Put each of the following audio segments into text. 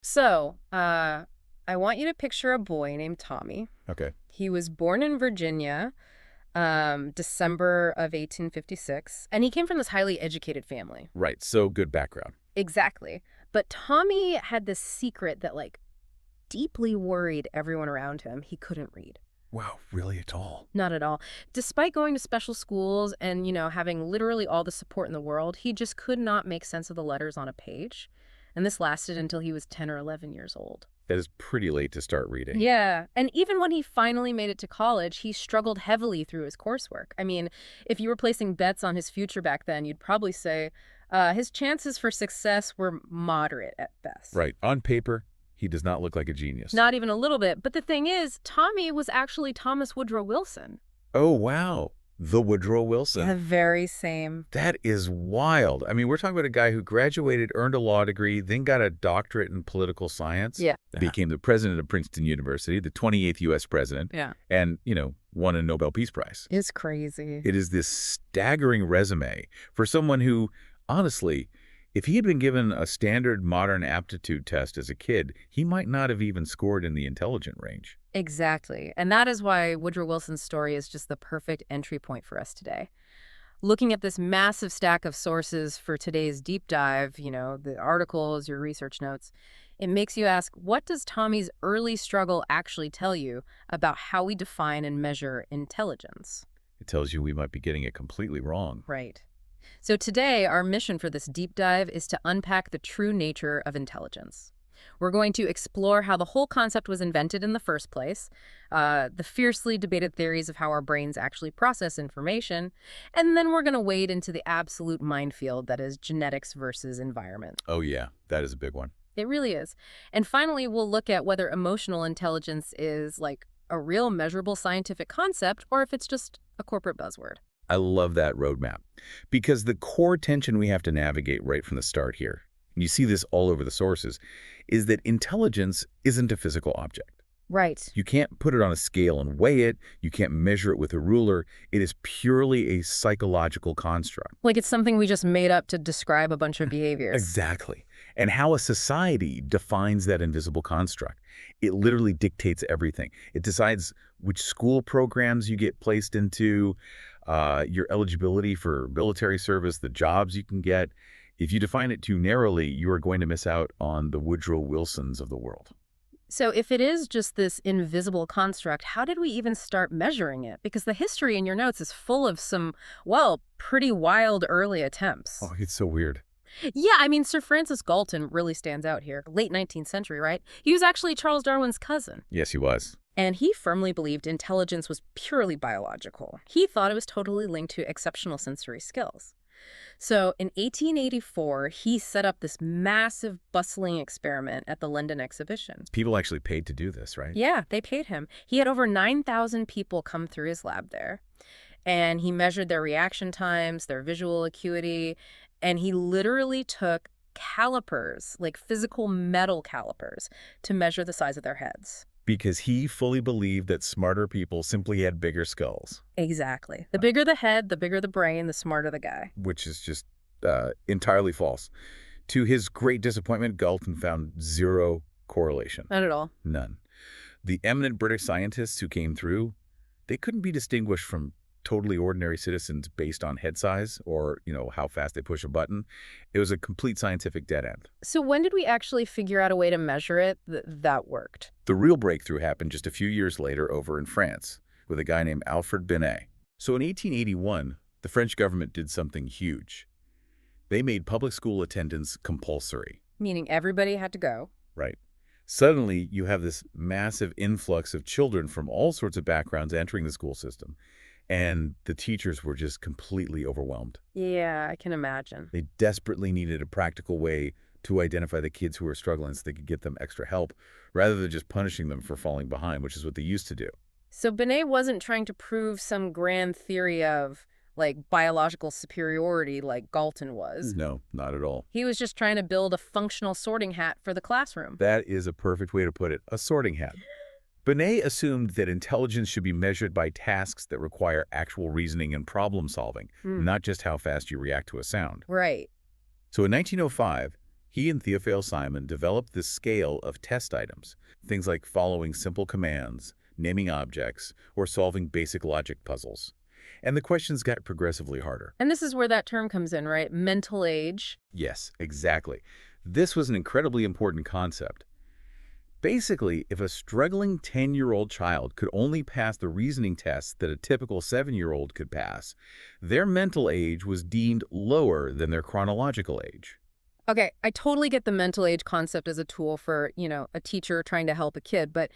I want you to picture a boy named Tommy. Okay. He was born in Virginia, December of 1856, and he came from this highly educated family. Right. So good background. Exactly. But Tommy had this secret that, like, deeply worried everyone around him. He couldn't read. Wow, really at all? Not at all. Despite going to special schools and, having literally all the support in the world, he just could not make sense of the letters on a page. And this lasted until he was 10 or 11 years old. That is pretty late to start reading. Yeah. And even when he finally made it to college, he struggled heavily through his coursework. I mean, if you were placing bets on his future back then, you'd probably say his chances for success were moderate at best. Right. On paper, he does not look like a genius. Not even a little bit. But the thing is, Tommy was actually Thomas Woodrow Wilson. Oh, wow. The Woodrow Wilson. The very same. That is wild. I mean, we're talking about a guy who graduated, earned a law degree, then got a doctorate in political science. Yeah. Became the president of Princeton University, the 28th U.S. president. Yeah. And, won a Nobel Peace Prize. It's crazy. It is this staggering resume for someone who, honestly, if he had been given a standard modern aptitude test as a kid, he might not have even scored in the intelligent range. Exactly. And that is why Woodrow Wilson's story is just the perfect entry point for us today. Looking at this massive stack of sources for today's deep dive, the articles, your research notes, it makes you ask, what does Tommy's early struggle actually tell you about how we define and measure intelligence? It tells you we might be getting it completely wrong. Right. So today, our mission for this deep dive is to unpack the true nature of intelligence. We're going to explore how the whole concept was invented in the first place, the fiercely debated theories of how our brains actually process information, and then we're going to wade into the absolute minefield that is genetics versus environment. Oh, yeah. That is a big one. It really is. And finally, we'll look at whether emotional intelligence is like a real measurable scientific concept or if it's just a corporate buzzword. I love that roadmap because the core tension we have to navigate right from the start here, and you see this all over the sources, is that intelligence isn't a physical object. Right. You can't put it on a scale and weigh it. You can't measure it with a ruler. It is purely a psychological construct. Like it's something we just made up to describe a bunch of behaviors. Exactly. And how a society defines that invisible construct. It literally dictates everything. It decides which school programs you get placed into, your eligibility for military service, the jobs you can get. If you define it too narrowly, you are going to miss out on the Woodrow Wilsons of the world. So if it is just this invisible construct, how did we even start measuring it? Because the history in your notes is full of some, well, pretty wild early attempts. Oh, it's so weird. Yeah, I mean, Sir Francis Galton really stands out here. Late 19th century, right? He was actually Charles Darwin's cousin. Yes, he was. And he firmly believed intelligence was purely biological. He thought it was totally linked to exceptional sensory skills. So in 1884, he set up this massive, bustling experiment at the London Exhibition. People actually paid to do this, right? Yeah, they paid him. He had over 9,000 people come through his lab there. And he measured their reaction times, their visual acuity, and he literally took calipers, like physical metal calipers, to measure the size of their heads. Because he fully believed that smarter people simply had bigger skulls. Exactly. The bigger the head, the bigger the brain, the smarter the guy. Which is just entirely false. To his great disappointment, Galton found zero correlation. Not at all. None. The eminent British scientists who came through, they couldn't be distinguished from totally ordinary citizens based on head size or, how fast they push a button. It was a complete scientific dead end. So when did we actually figure out a way to measure it that worked? The real breakthrough happened just a few years later over in France with a guy named Alfred Binet. So in 1881, the French government did something huge. They made public school attendance compulsory. Meaning everybody had to go. Right. Suddenly, you have this massive influx of children from all sorts of backgrounds entering the school system. And the teachers were just completely overwhelmed. Yeah, I can imagine. They desperately needed a practical way to identify the kids who were struggling so they could get them extra help rather than just punishing them for falling behind, which is what they used to do. So Binet wasn't trying to prove some grand theory of, biological superiority like Galton was. No, not at all. He was just trying to build a functional sorting hat for the classroom. That is a perfect way to put it, a sorting hat. Binet assumed that intelligence should be measured by tasks that require actual reasoning and problem solving, not just how fast you react to a sound. Right. So in 1905, He and Theophile Simon developed this scale of test items, things like following simple commands, naming objects, or solving basic logic puzzles. And the questions got progressively harder. And this is where that term comes in, right? Mental age. Yes, exactly. This was an incredibly important concept. Basically, if a struggling 10-year-old child could only pass the reasoning tests that a typical 7-year-old could pass, their mental age was deemed lower than their chronological age. Okay, I totally get the mental age concept as a tool for, a teacher trying to help a kid, but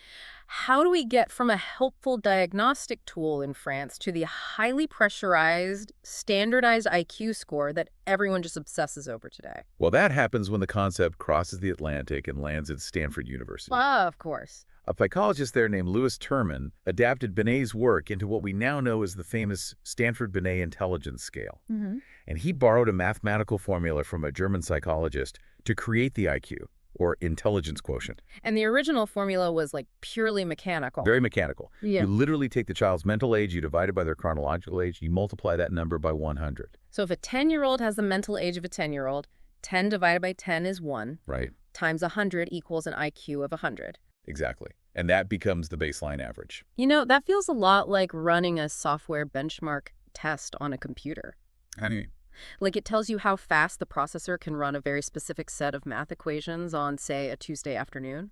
how do we get from a helpful diagnostic tool in France to the highly pressurized, standardized IQ score that everyone just obsesses over today? Well, that happens when the concept crosses the Atlantic and lands at Stanford University. Of course. A psychologist there named Louis Terman adapted Binet's work into what we now know as the famous Stanford-Binet intelligence scale. And he borrowed a mathematical formula from a German psychologist to create the IQ, or intelligence quotient. And the original formula was like purely mechanical. Very mechanical. Yeah. You literally take the child's mental age, you divide it by their chronological age, you multiply that number by 100. So if a 10-year-old has the mental age of a 10-year-old, 10 divided by 10 is 1. Right. Times 100 equals an IQ of 100. Exactly. And that becomes the baseline average. That feels a lot like running a software benchmark test on a computer. How do you mean? Like it tells you how fast the processor can run a very specific set of math equations on, say, a Tuesday afternoon.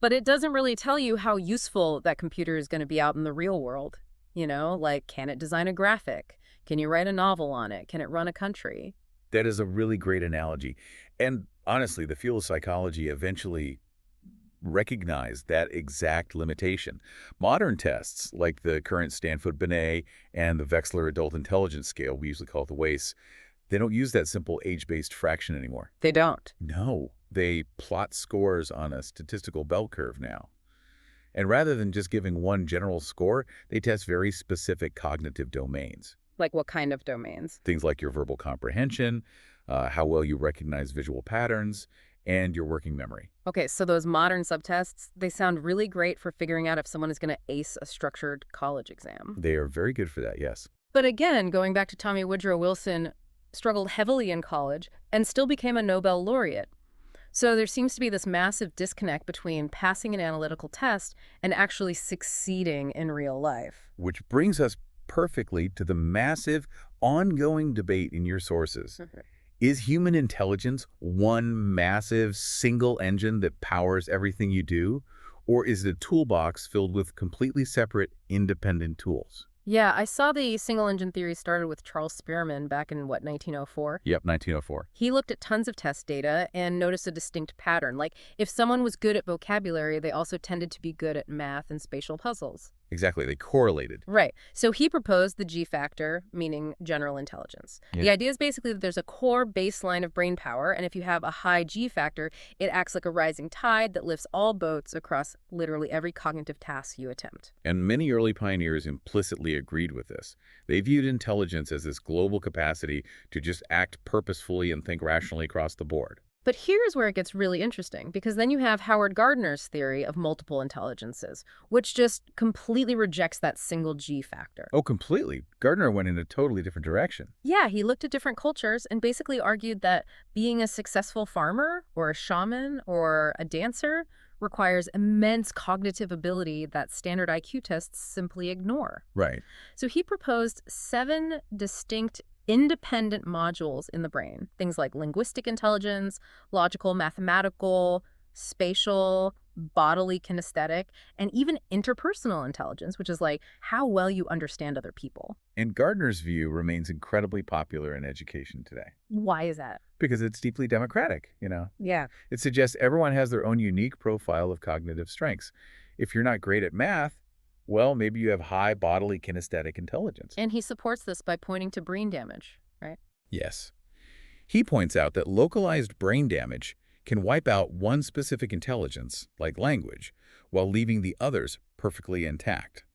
But it doesn't really tell you how useful that computer is going to be out in the real world. Like, can it design a graphic? Can you write a novel on it? Can it run a country? That is a really great analogy. And honestly, the field of psychology eventually recognized that exact limitation. Modern tests, like the current Stanford-Binet and the Wechsler Adult Intelligence Scale, we usually call it the WAIS, they don't use that simple age-based fraction anymore. They don't. No, they plot scores on a statistical bell curve now. And rather than just giving one general score, they test very specific cognitive domains. Like what kind of domains? Things like your verbal comprehension, how well you recognize visual patterns, and your working memory. Okay, so those modern subtests, they sound really great for figuring out if someone is going to ace a structured college exam. They are very good for that, yes. But again, going back to Tommy Woodrow Wilson, struggled heavily in college and still became a Nobel laureate. So there seems to be this massive disconnect between passing an analytical test and actually succeeding in real life. Which brings us perfectly to the massive, ongoing debate in your sources. Is human intelligence one massive single engine that powers everything you do? Or is it a toolbox filled with completely separate, independent tools? Yeah, I saw the single engine theory started with Charles Spearman back in, 1904? Yep, 1904. He looked at tons of test data and noticed a distinct pattern. Like, if someone was good at vocabulary, they also tended to be good at math and spatial puzzles. Exactly, they correlated. Right. So he proposed the G factor, meaning general intelligence. Yeah. The idea is basically that there's a core baseline of brain power, and if you have a high G factor, it acts like a rising tide that lifts all boats across literally every cognitive task you attempt. And many early pioneers implicitly agreed with this. They viewed intelligence as this global capacity to just act purposefully and think rationally across the board. But here's where it gets really interesting, because then you have Howard Gardner's theory of multiple intelligences, which just completely rejects that single G factor. Oh, completely. Gardner went in a totally different direction. Yeah, he looked at different cultures and basically argued that being a successful farmer or a shaman or a dancer requires immense cognitive ability that standard IQ tests simply ignore. Right. So he proposed 7 distinct independent modules in the brain, things like linguistic intelligence, logical, mathematical, spatial, bodily, kinesthetic, and even interpersonal intelligence, which is like how well you understand other people. And Gardner's view remains incredibly popular in education today. Why is that? Because it's deeply democratic, Yeah. It suggests everyone has their own unique profile of cognitive strengths. If you're not great at math, well, maybe you have high bodily kinesthetic intelligence. And he supports this by pointing to brain damage, right? Yes. He points out that localized brain damage can wipe out one specific intelligence, like language, while leaving the others perfectly intact,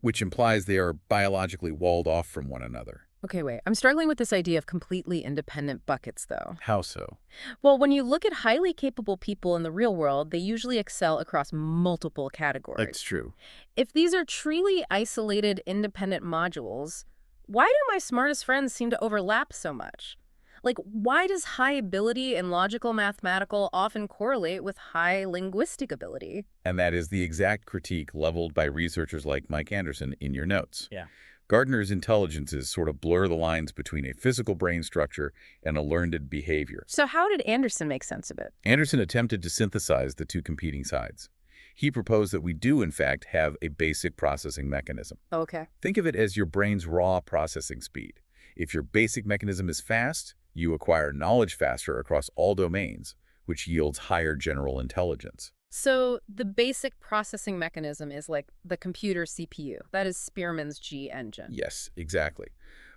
which implies they are biologically walled off from one another. Okay, wait. I'm struggling with this idea of completely independent buckets, though. How so? Well, when you look at highly capable people in the real world, they usually excel across multiple categories. That's true. If these are truly isolated, independent modules, why do my smartest friends seem to overlap so much? Like, why does high ability in logical mathematical often correlate with high linguistic ability? And that is the exact critique leveled by researchers like Mike Anderson in your notes. Yeah. Gardner's intelligences sort of blur the lines between a physical brain structure and a learned behavior. So how did Anderson make sense of it? Anderson attempted to synthesize the two competing sides. He proposed that we do, in fact, have a basic processing mechanism. Okay. Think of it as your brain's raw processing speed. If your basic mechanism is fast, you acquire knowledge faster across all domains, which yields higher general intelligence. So the basic processing mechanism is like the computer CPU. That is Spearman's G engine. Yes, exactly.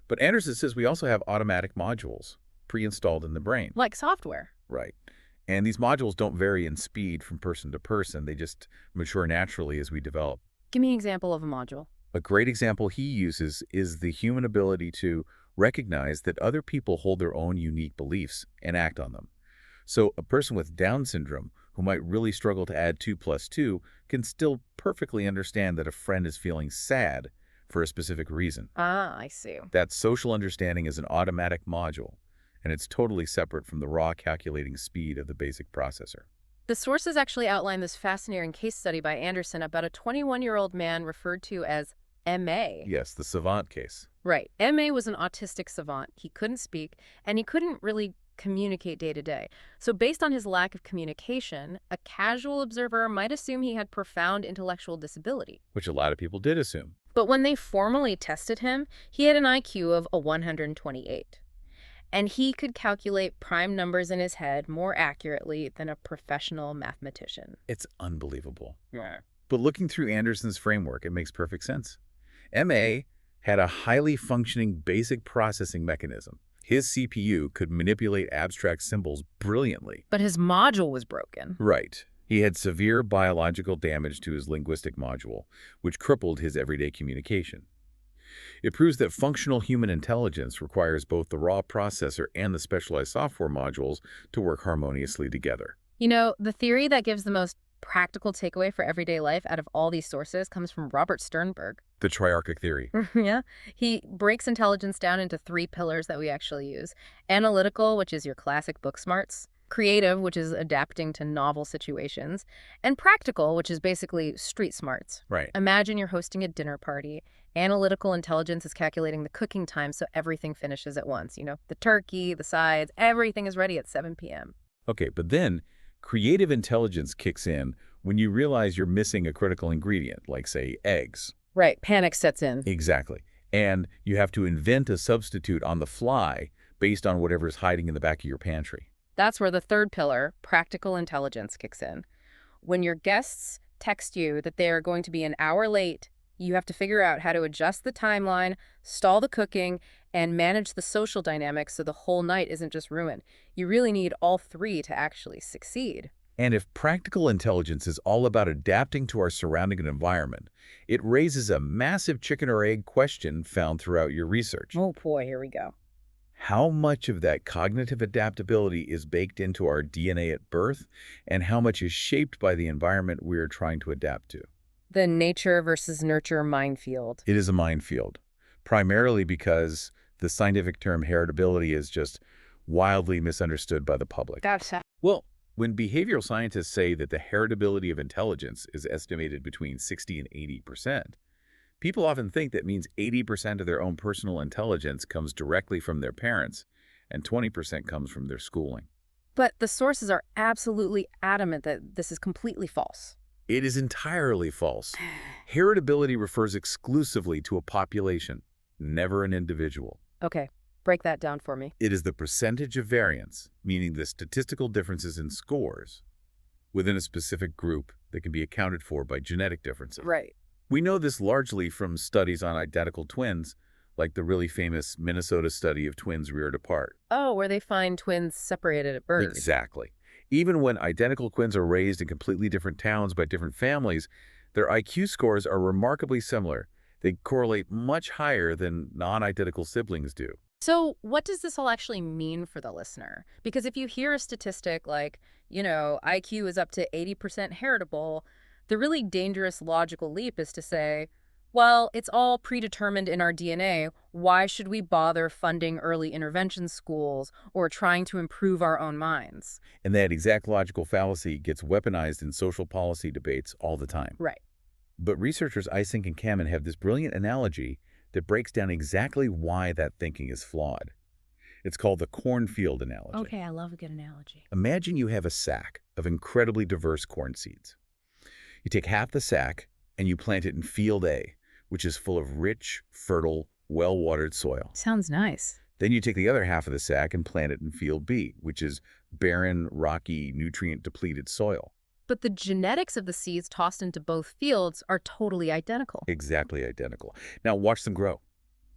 But Anderson says we also have automatic modules pre-installed in the brain. Like software. Right. And these modules don't vary in speed from person to person. They just mature naturally as we develop. Give me an example of a module. A great example he uses is the human ability to recognize that other people hold their own unique beliefs and act on them. So a person with Down syndrome who might really struggle to add 2 plus 2 can still perfectly understand that a friend is feeling sad for a specific reason. Ah, I see. That social understanding is an automatic module, and it's totally separate from the raw calculating speed of the basic processor. The sources actually outline this fascinating case study by Anderson about a 21-year-old man referred to as MA. Yes, the savant case. Right. MA was an autistic savant. He couldn't speak, and he couldn't really communicate day to day. So based on his lack of communication, a casual observer might assume he had profound intellectual disability. Which a lot of people did assume. But when they formally tested him, he had an IQ of a 128. And he could calculate prime numbers in his head more accurately than a professional mathematician. It's unbelievable. Yeah. But looking through Anderson's framework, it makes perfect sense. MA had a highly functioning basic processing mechanism. His CPU could manipulate abstract symbols brilliantly. But his module was broken. Right. He had severe biological damage to his linguistic module, which crippled his everyday communication. It proves that functional human intelligence requires both the raw processor and the specialized software modules to work harmoniously together. You know, the theory that gives the most practical takeaway for everyday life out of all these sources comes from Robert Sternberg. The triarchic theory. Yeah. He breaks intelligence down into 3 pillars that we actually use. Analytical, which is your classic book smarts. Creative, which is adapting to novel situations. And practical, which is basically street smarts. Right. Imagine you're hosting a dinner party. Analytical intelligence is calculating the cooking time so everything finishes at once. You know, the turkey, the sides, everything is ready at 7 p.m. Okay, but then creative intelligence kicks in when you realize you're missing a critical ingredient, like, say, eggs. Right. Panic sets in. Exactly. And you have to invent a substitute on the fly based on whatever's hiding in the back of your pantry. That's where the 3rd pillar, practical intelligence, kicks in. When your guests text you that they are going to be an hour late, you have to figure out how to adjust the timeline, stall the cooking, and manage the social dynamics so the whole night isn't just ruined. You really need all 3 to actually succeed. And if practical intelligence is all about adapting to our surrounding environment, it raises a massive chicken or egg question found throughout your research. Oh boy, here we go. How much of that cognitive adaptability is baked into our DNA at birth, and how much is shaped by the environment we are trying to adapt to? The nature versus nurture minefield. It is a minefield, primarily because the scientific term heritability is just wildly misunderstood by the public. Well, when behavioral scientists say that the heritability of intelligence is estimated between 60 and 80%, people often think that means 80% of their own personal intelligence comes directly from their parents and 20% comes from their schooling. But the sources are absolutely adamant that this is completely false. It is entirely false. Heritability refers exclusively to a population, never an individual. Okay, break that down for me. It is the percentage of variance, meaning the statistical differences in scores, within a specific group that can be accounted for by genetic differences. Right. We know this largely from studies on identical twins, like the really famous Minnesota study of twins reared apart. Oh, where they find twins separated at birth. Exactly. Even when identical twins are raised in completely different towns by different families, their IQ scores are remarkably similar. They correlate much higher than non-identical siblings do. So what does this all actually mean for the listener? Because if you hear a statistic like, you know, IQ is up to 80% heritable, the really dangerous logical leap is to say, Well, it's all predetermined in our DNA. Why should we bother funding early intervention schools or trying to improve our own minds? And that exact logical fallacy gets weaponized in social policy debates all the time. Right. But researchers Isink and Kamen have this brilliant analogy that breaks down exactly why that thinking is flawed. It's called the cornfield analogy. Okay, I love a good analogy. Imagine you have a sack of incredibly diverse corn seeds. You take half the sack and you plant it in field A, which is full of rich, fertile, well-watered soil. Sounds nice. Then you take the other half of the sack and plant it in field B, which is barren, rocky, nutrient-depleted soil. But the genetics of the seeds tossed into both fields are totally identical. Exactly identical. Now watch them grow.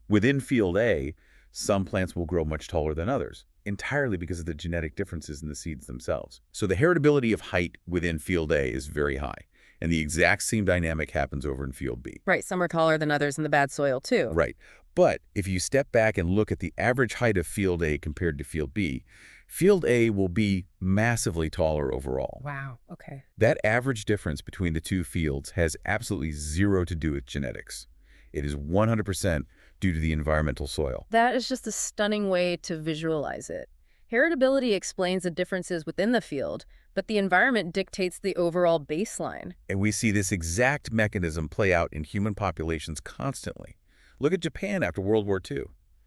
Within field A, some plants will grow much taller than others, entirely because of the genetic differences in the seeds themselves. So the heritability of height within field A is very high, and the exact same dynamic happens over in field B. Right, some are taller than others in the bad soil, too. Right. But if you step back and look at the average height of field A compared to field B, field A will be massively taller overall. Wow, okay. That average difference between the two fields has absolutely zero to do with genetics. It is 100% due to the environmental soil. That is just a stunning way to visualize it. Heritability explains the differences within the field, but the environment dictates the overall baseline. And we see this exact mechanism play out in human populations constantly. Look at Japan after World War II.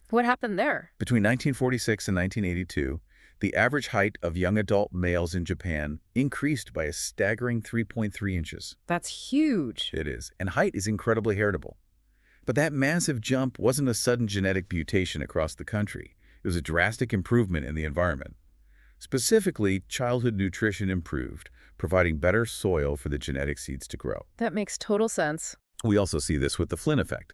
What happened there? Between 1946 and 1982, the average height of young adult males in Japan increased by a staggering 3.3 inches. That's huge. It is. And height is incredibly heritable. But that massive jump wasn't a sudden genetic mutation across the country. It was a drastic improvement in the environment. Specifically, childhood nutrition improved, providing better soil for the genetic seeds to grow. That makes total sense. We also see this with the Flynn effect.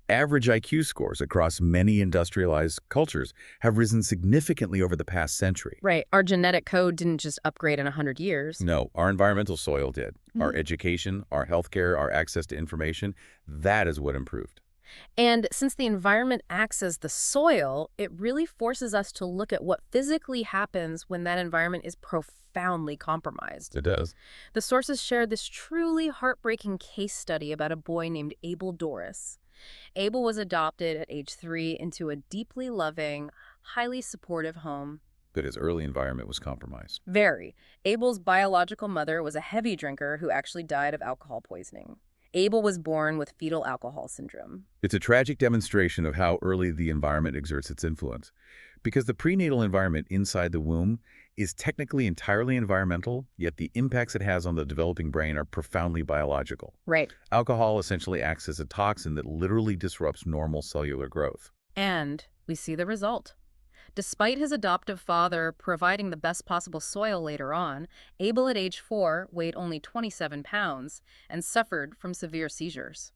Average IQ scores across many industrialized cultures have risen significantly over the past century. Right. Our genetic code didn't just upgrade in 100 years. No, our environmental soil did. Our education, our healthcare, our access to information, that is what improved. And since the environment acts as the soil, it really forces us to look at what physically happens when that environment is profoundly compromised. It does. The sources shared this truly heartbreaking case study about a boy named Abel Doris. Abel was adopted at age 3 into a deeply loving, highly supportive home. But his early environment was compromised. Very. Abel's biological mother was a heavy drinker who actually died of alcohol poisoning. Abel was born with fetal alcohol syndrome. It's a tragic demonstration of how early the environment exerts its influence. Because the prenatal environment inside the womb is technically entirely environmental, yet the impacts it has on the developing brain are profoundly biological. Right. Alcohol essentially acts as a toxin that literally disrupts normal cellular growth. And we see the result. Despite his adoptive father providing the best possible soil later on, Abel at age 4 weighed only 27 pounds and suffered from severe seizures.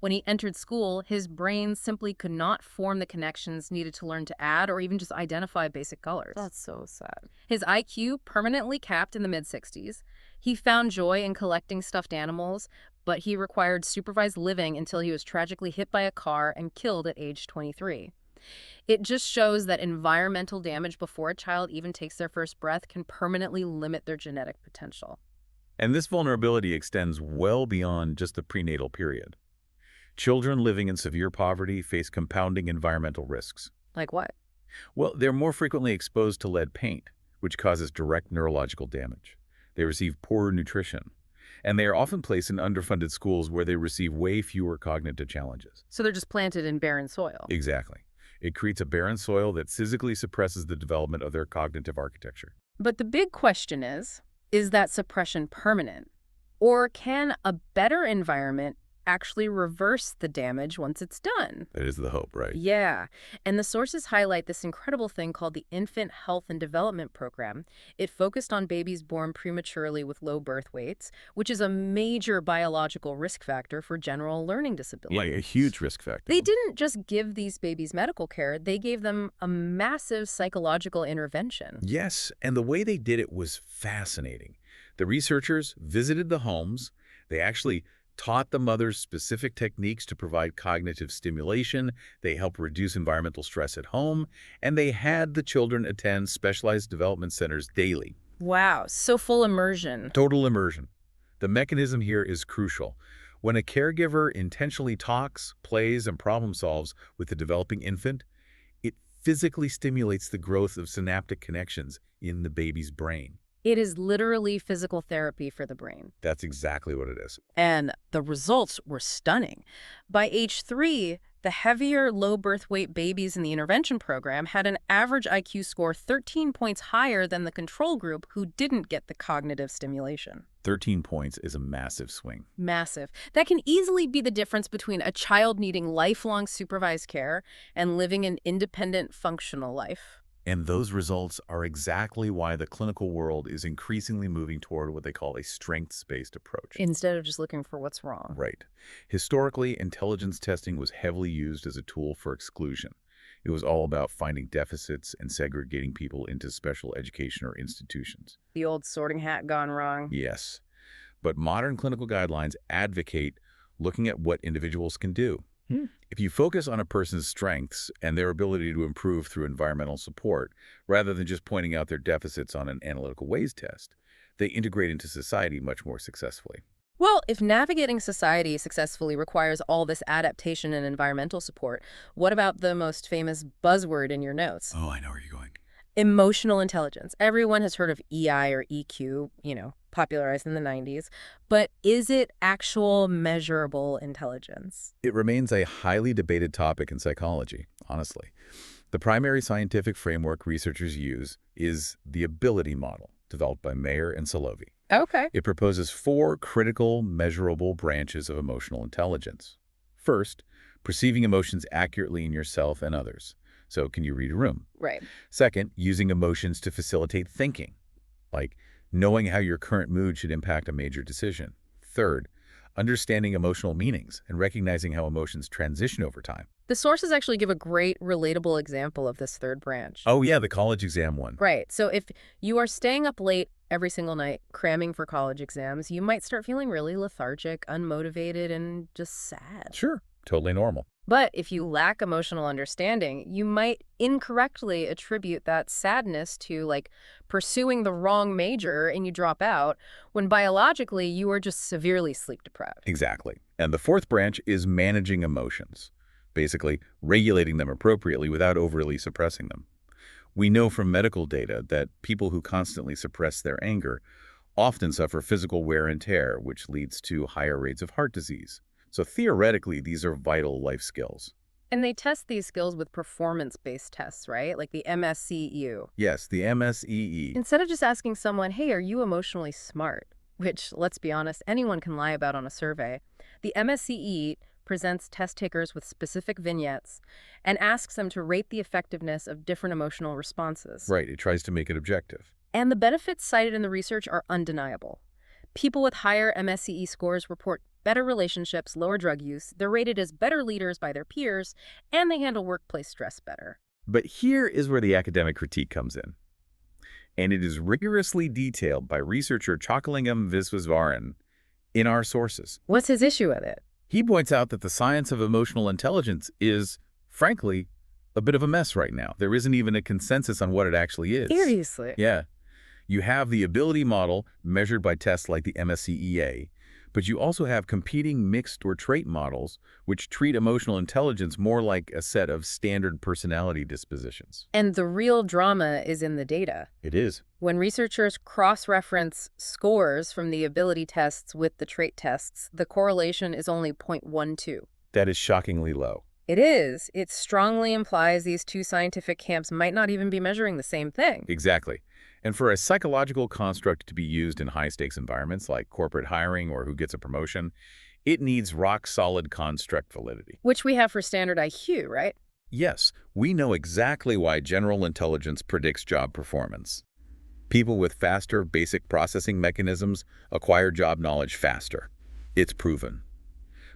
When he entered school, his brain simply could not form the connections needed to learn to add or even just identify basic colors. That's so sad. His IQ permanently capped in the mid-60s. He found joy in collecting stuffed animals, but he required supervised living until he was tragically hit by a car and killed at age 23. It just shows that environmental damage before a child even takes their first breath can permanently limit their genetic potential. And this vulnerability extends well beyond just the prenatal period. Children living in severe poverty face compounding environmental risks. Like what? Well, they're more frequently exposed to lead paint, which causes direct neurological damage. They receive poorer nutrition, and they are often placed in underfunded schools where they receive way fewer cognitive challenges. So they're just planted in barren soil. Exactly. It creates a barren soil that physically suppresses the development of their cognitive architecture. But the big question is that suppression permanent? Or can a better environment actually reverse the damage once it's done? That is the hope, right? Yeah. And the sources highlight this incredible thing called the Infant Health and Development Program. It focused on babies born prematurely with low birth weights, which is a major biological risk factor for general learning disabilities. Like a huge risk factor. They didn't just give these babies medical care, they gave them a massive psychological intervention. Yes, and the way they did it was fascinating. The researchers visited the homes. They actually taught the mothers specific techniques to provide cognitive stimulation. They helped reduce environmental stress at home, and they had the children attend specialized development centers daily. Wow, so full immersion. Total immersion. The mechanism here is crucial. When a caregiver intentionally talks, plays, and problem solves with the developing infant, it physically stimulates the growth of synaptic connections in the baby's brain. It is literally physical therapy for the brain. That's exactly what it is. And the results were stunning. By age 3, the heavier, low birth weight babies in the intervention program had an average IQ score 13 points higher than the control group who didn't get the cognitive stimulation. 13 points is a massive swing. Massive. That can easily be the difference between a child needing lifelong supervised care and living an independent, functional life. And those results are exactly why the clinical world is increasingly moving toward what they call a strengths-based approach. Instead of just looking for what's wrong. Right. Historically, intelligence testing was heavily used as a tool for exclusion. It was all about finding deficits and segregating people into special education or institutions. The old sorting hat gone wrong. Yes. But modern clinical guidelines advocate looking at what individuals can do. If you focus on a person's strengths and their ability to improve through environmental support, rather than just pointing out their deficits on an analytical ways test, they integrate into society much more successfully. Well, if navigating society successfully requires all this adaptation and environmental support, what about the most famous buzzword in your notes? Oh, I know where you're going. Emotional intelligence. Everyone has heard of EI or EQ, popularized in the 90s. But is it actual measurable intelligence? It remains a highly debated topic in psychology, honestly. The primary scientific framework researchers use is the ability model, developed by Mayer and Salovey. Okay. It proposes 4 critical, measurable branches of emotional intelligence. First, perceiving emotions accurately in yourself and others. So, can you read a room? Right. Second, using emotions to facilitate thinking, like knowing how your current mood should impact a major decision. Third, understanding emotional meanings and recognizing how emotions transition over time. The sources actually give a great, relatable example of this third branch. Oh yeah, the college exam one. Right. So if you are staying up late every single night cramming for college exams, you might start feeling really lethargic, unmotivated, and just sad. Sure, totally normal. But if you lack emotional understanding, you might incorrectly attribute that sadness to, like, pursuing the wrong major and you drop out, when biologically you are just severely sleep deprived. Exactly. And the fourth branch is managing emotions, basically regulating them appropriately without overly suppressing them. We know from medical data that people who constantly suppress their anger often suffer physical wear and tear, which leads to higher rates of heart disease. So theoretically, these are vital life skills. And they test these skills with performance-based tests, right? Like the MSCEU. Yes, the MSEE. Instead of just asking someone, hey, are you emotionally smart? Which, let's be honest, anyone can lie about on a survey. The MSCE presents test takers with specific vignettes and asks them to rate the effectiveness of different emotional responses. Right, it tries to make it objective. And the benefits cited in the research are undeniable. People with higher MSCE scores report better relationships, lower drug use, they're rated as better leaders by their peers, and they handle workplace stress better. But here is where the academic critique comes in. And it is rigorously detailed by researcher Chokalingam Viswesvaran in our sources. What's his issue with it? He points out that the science of emotional intelligence is, frankly, a bit of a mess right now. There isn't even a consensus on what it actually is. Seriously? Yeah. You have the ability model measured by tests like the MSCEA, but you also have competing mixed or trait models which treat emotional intelligence more like a set of standard personality dispositions. And the real drama is in the data. It is. When researchers cross-reference scores from the ability tests with the trait tests, the correlation is only 0.12. That is shockingly low. It is. It strongly implies these two scientific camps might not even be measuring the same thing. Exactly. And for a psychological construct to be used in high-stakes environments like corporate hiring or who gets a promotion, it needs rock-solid construct validity. Which we have for standard IQ, right? Yes, we know exactly why general intelligence predicts job performance. People with faster basic processing mechanisms acquire job knowledge faster. It's proven.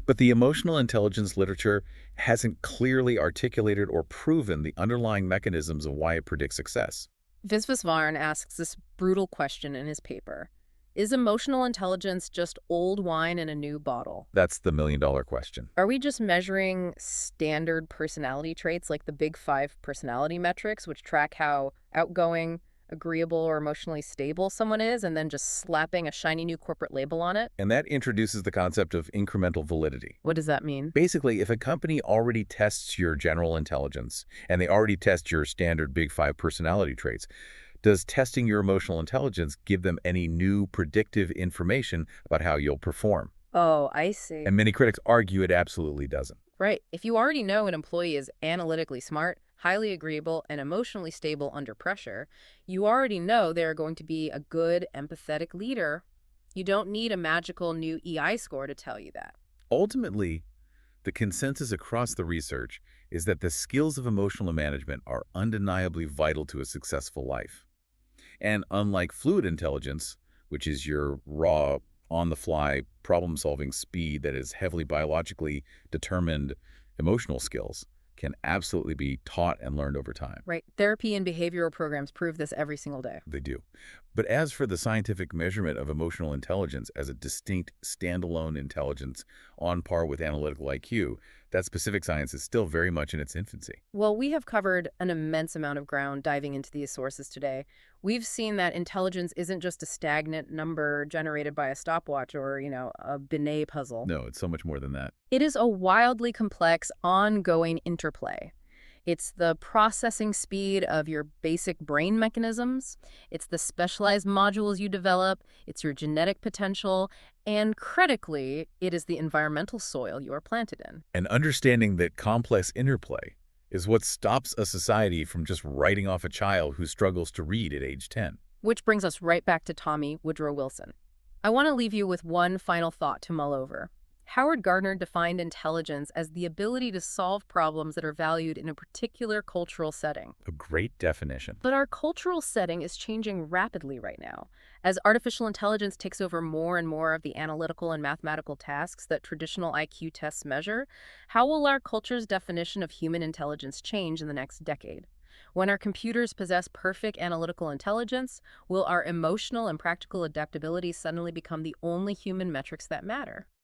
But the emotional intelligence literature hasn't clearly articulated or proven the underlying mechanisms of why it predicts success. Viswesvaran asks this brutal question in his paper. Is emotional intelligence just old wine in a new bottle? That's the million-dollar question. Are we just measuring standard personality traits like the Big Five personality metrics, which track how outgoing, agreeable or emotionally stable someone is and then just slapping a shiny new corporate label on it? And that introduces the concept of incremental validity. What does that mean? Basically, if a company already tests your general intelligence and they already test your standard Big Five personality traits, does testing your emotional intelligence give them any new predictive information about how you'll perform? Oh, I see. And many critics argue it absolutely doesn't. Right. If you already know an employee is analytically smart, highly agreeable, and emotionally stable under pressure, you already know they're going to be a good, empathetic leader. You don't need a magical new EI score to tell you that. Ultimately, the consensus across the research is that the skills of emotional management are undeniably vital to a successful life. And unlike fluid intelligence, which is your raw, on-the-fly problem-solving speed that is heavily biologically determined, emotional skills can absolutely be taught and learned over time. Right. Therapy and behavioral programs prove this every single day. They do. But as for the scientific measurement of emotional intelligence as a distinct, standalone intelligence on par with analytical IQ, that specific science is still very much in its infancy. Well, we have covered an immense amount of ground diving into these sources today. We've seen that intelligence isn't just a stagnant number generated by a stopwatch or, a Binet puzzle. No, it's so much more than that. It is a wildly complex, ongoing interplay. It's the processing speed of your basic brain mechanisms, it's the specialized modules you develop, it's your genetic potential, and critically, it is the environmental soil you are planted in. And understanding that complex interplay is what stops a society from just writing off a child who struggles to read at age 10. Which brings us right back to Tommy Woodrow Wilson. I want to leave you with one final thought to mull over. Howard Gardner defined intelligence as the ability to solve problems that are valued in a particular cultural setting. A great definition. But our cultural setting is changing rapidly right now. As artificial intelligence takes over more and more of the analytical and mathematical tasks that traditional IQ tests measure, how will our culture's definition of human intelligence change in the next decade? When our computers possess perfect analytical intelligence, will our emotional and practical adaptability suddenly become the only human metrics that matter?